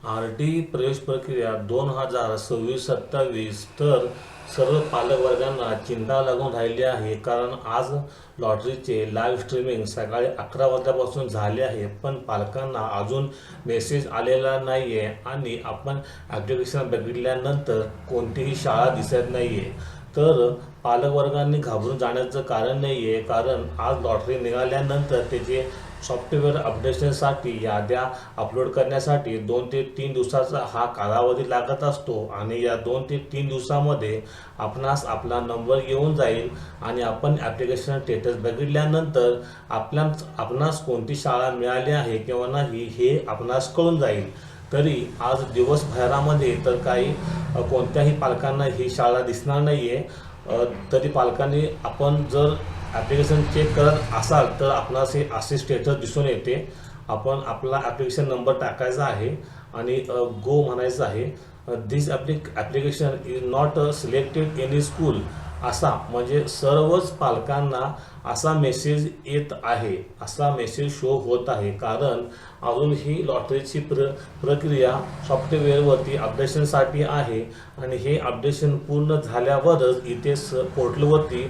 आर.टी प्रवेश प्रक्रिया 2026-27 तर सर्व पालक वर्गांना चिंता लागून राहिली आहे, कारण आज लॉटरीचे लाईव्ह स्ट्रीमिंग सकाळी 11 वाजल्यापासून झाले आहे, पण पालकांना अजून मेसेज आलेला नाही आहे आणि आपण ॲप्लिकेशन बघितल्यानंतर कोणतीही शाळा दिसत नाही आहे. तर पालक वर्गांनी घाबरून जाण्याचं कारण नाही आहे, कारण आज लॉटरी निघाल्यानंतर त्याचे सॉफ्टवेअर अपडेशनसाठी याद्या अपलोड करण्यासाठी 2 ते 3 दिवसाचा हा कालावधी लागत असतो आणि या 2 ते 3 दिवसामध्ये आपणास आपला नंबर येऊन जाईल आणि आपण ॲप्लिकेशन स्टेटस बघितल्यानंतर आपणास कोणती शाळा मिळाली आहे किंवा नाही हे आपणास कळून जाईल. तरी आज दिवसभरामध्ये तर काही कोणत्याही पालकांना ही शाळा दिसणार नाही आहे. तरी पालकांनी आपण जर ॲप्लिकेशन चेक करत असाल तर आपणास हे असे स्टेटस दिसून येते. आपण आपला ॲप्लिकेशन नंबर टाकायचा आहे आणि गो म्हणायचं आहे. This application is not selected any school, असा म्हणजे सर्वच पालकांना असा मेसेज येत आहे, असा मेसेज शो होत आहे, कारण अजून ही लॉटरीची प्रक्रिया सॉफ्टवेअरवरती अपडेशनसाठी आहे आणि हे अपडेशन पूर्ण झाल्यावरच इथे पोर्टलवरती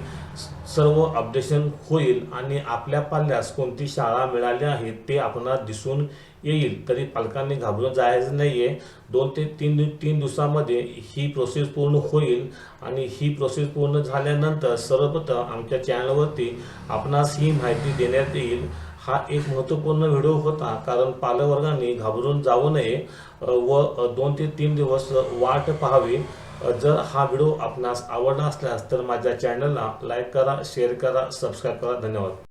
सर्व अपडेशन होईल आणि आपल्या पाल्यास कोणती शाळा मिळाली आहे ते आपणास दिसून येईल. तरी पालकांनी घाबरून जायचं नाही आहे. 2 ते 3 दिवसामध्ये ही प्रोसेस पूर्ण होईल आणि ही प्रोसेस पूर्ण झाल्यानंतर सर्वप्रथम आमच्या चॅनलवरती आपणास ही माहिती देण्यात येईल. हा एक महत्त्वपूर्ण व्हिडिओ होता, कारण पालकवर्गांनी घाबरून जाऊ नये व 2 ते 3 दिवस वाट पाहावी. जर हा व्हिडिओ आपणास आवडला असल्यास तर माझ्या चॅनलला लाईक करा, शेअर करा, सबस्क्राईब करा. धन्यवाद.